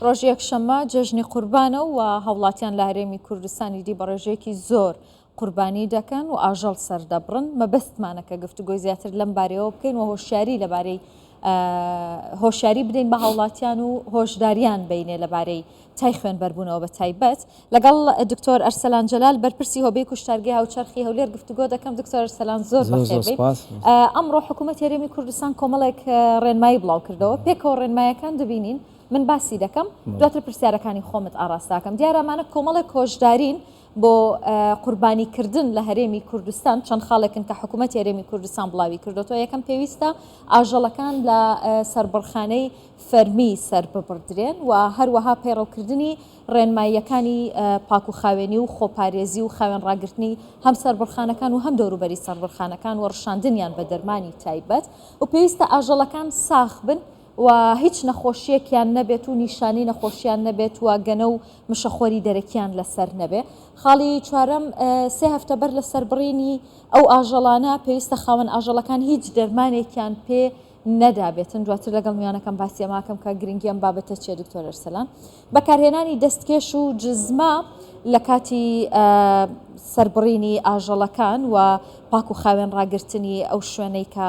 ڕۆژ یەکشەممە جەژنی قوربانە و هەوڵاتیان لە هەرێمی کوردستانی دی بە ڕێژەیەکی زۆر قوربانی دەکەن و ئاژەڵ سەردەبڕن. مەبەستمانەکە گفتوگۆی زیاتر لەم بارەوە بکەین و هۆشیاری لەبارەی هۆشیاری بدەین بە هاوڵاتیان و هۆشداریان بینێ لەبارەی تای خوێنبەربوونەوە بە تایبەت لەگەڵ دکتۆر ئەرسەلان جەلال بەرپرسی هۆبەی کوشتارگەی هاوچەرخی هەولێر گفتوگۆ دەکەم. دکتۆر ئەرسەلان زۆر بەخێر بێت. ئەمڕۆ حکوومەت هەرێمی کوردستان کۆمەڵێک ڕێنمایی بڵاو کردەوە. پێکەوە ڕێنمایەکان دەبینین من باسی دەکەم دواتر پرسیارەکانی خۆمت ئاڕاستاکەم. دیارەمانە کۆمەڵێک هۆشدارین بۆ قوربانیکردن لە هەرێمی کوردستان چەند خاڵێکن کە حکوومەتی هەرێمی کوردستان بڵاوی کردوەوە. یەکەم پێویستە ئاژەڵەکان لە سەربڕخانەی فەرمی سەر ببردرێن و هەروەها پەیڕەوکردنی ڕێنماییەکانی پاک و خاوێنی و خۆپارێزی و خاوێن ڕاگررتنی هەم سەربڕخانەکان و هەم دەوروبەری سەربڕخانەکان و ڕشاندنیان بە دەرمانی تایبەت و پێویستە ئاژەڵەکان ساخ بن و هیچ نەخۆشیەکیان نەبێت و نیشانی نەخۆشیان نەبێت و گەنە و مشەخۆری دەرەکیان لەسەر نەبێ. خاڵی چوارەم 3 هەفتە بەر لە سەربڕینی ئەو ئاژەڵانە پێویستە خاوەن ئاژەڵەکان هیچ دەرمانێکیان پێ نەدابێتن. دواتر لەگەڵ میوانەکەم باسی ئەماکەم کە گرنگی ئەم بابەتە چیە دکتۆر ئەرسەلان؟ بەکارهێنانی دەستکێش و جزمە لە کاتی سەربڕینی ئاژەڵەکان و پاک و خاوێن ڕاگررتنی ئەو شوێنەی کە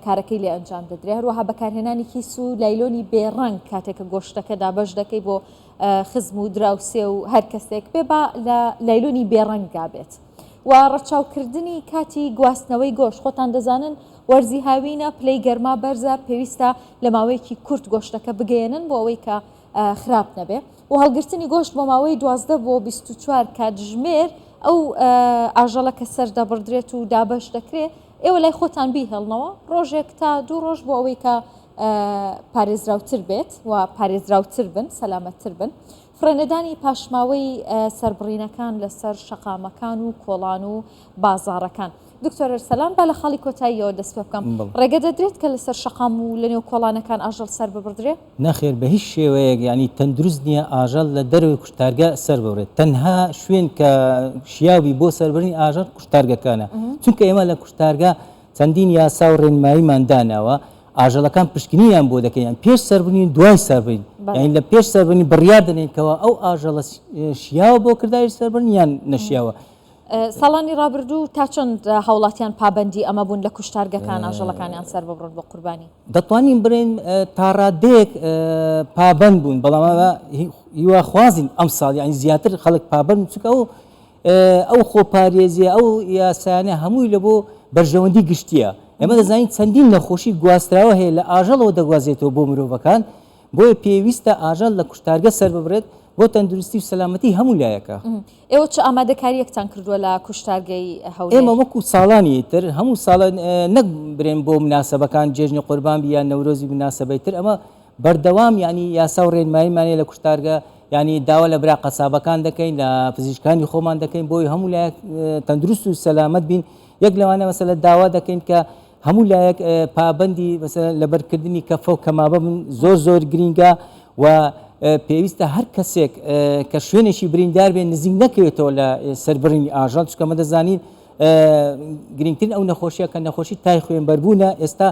کارەکەی لێ ئەنجام دەدرێت. هەروەها بەکارهێنانی کیس و لایلۆنی بێڕەنگ کاتێکە گۆشتەکە دابەش دەکەی بۆ خزم و دراوسێ و هەر کەسێک بێ بە لە لایلۆنی بێڕەنگا بێت. و ڕەچاوکردنی کاتی گواستنەوەی گۆشت خۆتان دەزانن وەرزی هاوینە پلەی گەرما بەرزە پێویستە لە ماوەیەکی کورت گۆشتەکە بگەێنن بۆ ئەوەی کە خراپ نەبێ و هەڵگرتنی گۆشت بۆ ماوەی 12 بۆ 24 کاتژمێر ئەو ئاژەڵە کە سەر دەبڕدرێت و دابەش دەکرێت ئێوە لای خۆتان بیهێڵنەوە ڕۆژێک تا 2 ڕۆژ بۆ ئەوەی کە پارێزراوتر بێت و پارێزراوتر بن سەلامەتتر بن. فرێنەدانی پاشماوەی سەربڕینەکان لەسەر شەقامەکان و کۆڵان و بازاڕەکان. دکتۆر ئەرسەلان با لە خاڵی کۆتاییەوە دەست پێ بکەم. ڕێگە دەدرێت کە لەسەر شەقام و لە نێو کۆڵانەکان ئاژەڵ سەر ببردرێت؟ نەخێر بە هیچ شێوەیەک ینی تەندروست نییە ئاژەڵ لە دەروی کوشتارگە سەر ببرێت. تەنها شوێن کە شیاوی بۆ سەربڕینی ئاژەڵ کوشتارگەکانە، چونکە ئێمە لە کوشتارگە چەندین یاسا و ڕێنماییمان داناوە ئاژەڵەکان پشکنیان بۆ دەکەیان پێش سەربڕین دوای سەربڕین، یعنی لە پێش سەربڕینی بڕیار دەنێتەوە ئەو ئاژەڵە شیاوە بۆ کردداری سەربڕین یان نەشیاوە. ساڵانی ڕابردوو تا چەند هاوڵاتیان پابندی ئەمە بوون لە کوشتارگەکان ئاژەڵەکانیان سەر ببڕن بۆ قوربانی؟ دەتوانین برێن تا ڕادەیەک پابند بوون، بەڵام هیوا خوازین ئەم ساڵ یعنی زیاتر خەڵک پابند چکە ئەو خۆپارێزیە ئەو یاسانە هەمووی لە بۆ بەرژەوەندی گشتیە. ئێمە دەزانین چەندین نەخۆشی گواستراوە هەیە لە ئاژەڵەوە دەگوازێتەوە بۆ مرۆڤەکان، بۆیە پێویستە ئاژەڵ لە کوشتارگە سەر ببرێت بۆ تەندروستی و سەلامەتی هەموو لایەکە. ئێوە چه ئامادەکاریەکتان کردووە لە کوشتارگەی هەولێر؟ ئێمە وەکو ساڵانی تر هەموو ساڵان نەک برێن بۆ مناسبەکان جێژنی قوربان بیان نەورۆزی مناسبەی تر، ئەمە بەردەوام ینی یاسا و ڕێنماییمانەیە لە کوشتارگە، ینی داوا لە برا قەسابەکان دەکەین لە پزیشکانی خۆمان دەکەین بۆی هەموو لایەک تەندروست و سەلامەت بین. یەک لەوانە مەسەلە داوا دەکەین کە هەموو لایەک پابندی لەبەرکردنی کەفە و کەمابە من زۆر گرینگە و پێویستە هەر کەسێک کە شوێنێکی بریندار بێن نزیک نەکەوێتەوە لە سەربڕینی ئاژەڵ، چونکە ئەمە دەزانین گرنگترین ئەو نەخۆشیە کە نەخۆشی تای خوێنبەربوونە. ئێستا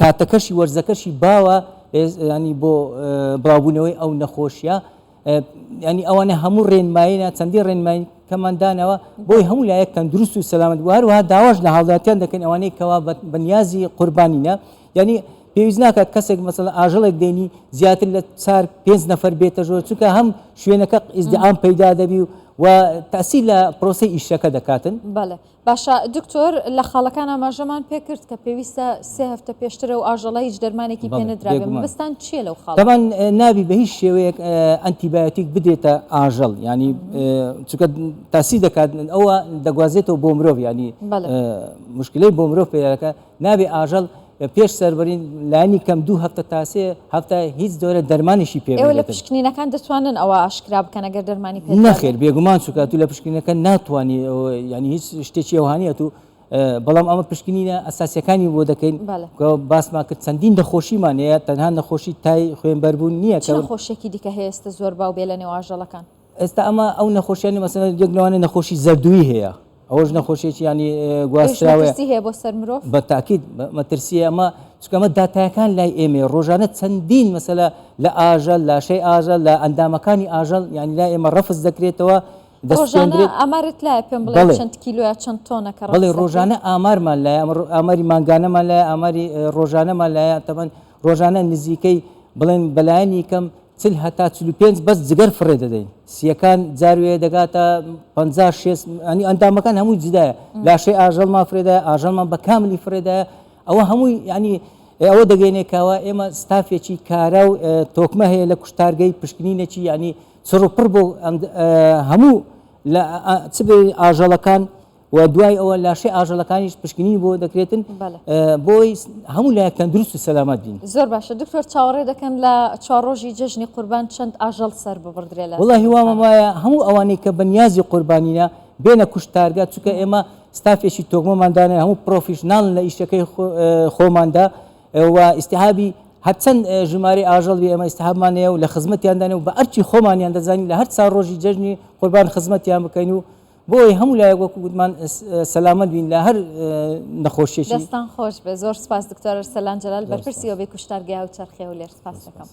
کاتەکەشی وەرزەکەشی باوە ینی بۆ بڵاوبوونەوەی ئەو نەخۆشیە، ینی ئەوانە هەموو ڕێنماییە چەندین ڕێنمایی کەماندانەوە بۆی هەموو لایەک تەندروست و سەلامەت بوو. هەروەها داواش لە هاوڵاتیان دەکەن ئەوانەی کەوا بەنیازی قوربانینە، ینی پێویست ناکات کەسێک مەسەڵەن ئاژەڵێک دێنی زیاتر لە 4-5 نەفەر بێتە ژۆر، چونکە هەم شوێنەکە ئیزدعام پەیدا دەبی و تاسی لە پرۆسەی ئیشەکە دەکاتن. بەڵێ باشە دکتۆر لە خاڵەکان ئاماژەمان پێکرد کە پێویستە 3 هەفتە پێشترە و ئاژەڵە هیچ دەرمانێکی پێ نەدراوێ. مەبەستان چییە لەو خاڵ؟ تەمان نابی بە هیچ شێوەیەک ئەنتیبایۆتیک بدێتە ئاژەڵ، ینی چونکە تاسی دەکات ئەوە دەگوازێتەوە بۆ مرۆڤ، ینی مشکلەی بۆ مرۆڤ پێداکات. نابێ ئاژەڵ پێش سەربڕین لانی کەم 2 هەفتە تا 3 هەفتە هیچ دۆرە دەرمانیشی پێ ئێوە لە پشکنینەکان دەتوانن ئەوە ئاشکرا بکەن ئەگەر دەرمانی پێ نەخێر بێگومان چونکە تو لە پشکنینەکە ناتوانانی ینی هیچ شتێکی ئەوهانیەت و بەڵام ئەمە پشکنینە ئەساسیەکانی بۆ دەکەین باسمان کرد چەندین نەخۆشیمان هەیە، تەنها نەخۆشی تای خوێنبەربوون نییە. چ نەخۆشیێکی دیکە هەیە ئێستا زۆر باو بێ لە نێو ئاژەڵەکان؟ ئێستا ئەمە ئەو نەخۆشیانی مەسەڵەن یەک لەوانە نەخۆشی زەردووی هەیە، ئەوەش نەخۆشیێکی ینی گواستراوە هەیە بۆ سەر مرۆڤ بە تاکید مەترسیە. ئەمە چکەمە داتایەکان لای ئێمە ڕۆژانە چەندین مەسەلا لە ئاژەل لاشەی ئاژەل لە ئەندامەکانی ئاژەل یانی لای ئێمە ڕەفز دەکرێتەوە ڕۆژانە ئامارت لای پێم بڵێ چەند کیلوە چەند تۆنەکە بڵێ ڕۆژانە ئامارمان لای ئاماری مانگانەمان لای ئاماری ڕۆژانەمان لایە تەمەەن ڕۆژانە نزیکەی بڵێن بەلایەنی کەم چل هەتا 45 بەس جگەر فڕێ دەدەین سیەکان جاروێ دەگاتە 56 ئەنی ئەندامەکان هەمووی جدایە لاشەی ئاژەڵمان فرێدایە ئاژەڵمان بە کاملی فرێدایە ئەوە هەمووی ینی ئەوە دەگەینێکەوە ئێمە ستافێکی کارە و تۆکمە هەیە لە کوشتارگەی پشکنینێکی ینی چڕوپڕ بۆ هەموو لە چ ئاژەڵەکان و دوای ئەوە لاشەی ئاژەڵەکانیش پشکنی بۆ دەکرێتن بۆی هەموو لایەکان دروست و سەلامەت بین. زۆر باشە دکتۆر چاوەڕێ دەکەن لە 4 ڕۆژی جەژنی قوربان چەند ئاژەڵ سەر ببڕدرێ لە وڵی هیوامم وایە هەموو ئەوانەی کە بەنیازی قوربانینە بێنە کوشتارگا چونکە ئێمە ستافێکی تۆکمەماندانە هەموو پرۆفیشناڵ لە ئیشەکەی خۆماندا و ئیسیحابی هەرچەند ژمارە ئاژەڵ ئێمە ئیسیحابمانەیە و لە خزمەتیاندانێ و بە ئەرچی خۆمانیان دەزانین لە هەر چار ڕۆژی جەژنی قوربان خزمەتیان بکەین و بۆی هەموو لایەک وەکو گوتمان سەلامەت بین لە هەر نەخۆشیێکی دەستان خۆش بێ. زۆر سپاس دکتۆر ئەرسەلان جەلال بەرپرسی ئەوەی کوشتارگای و چەرخێ و لێر سپاس دەکەم.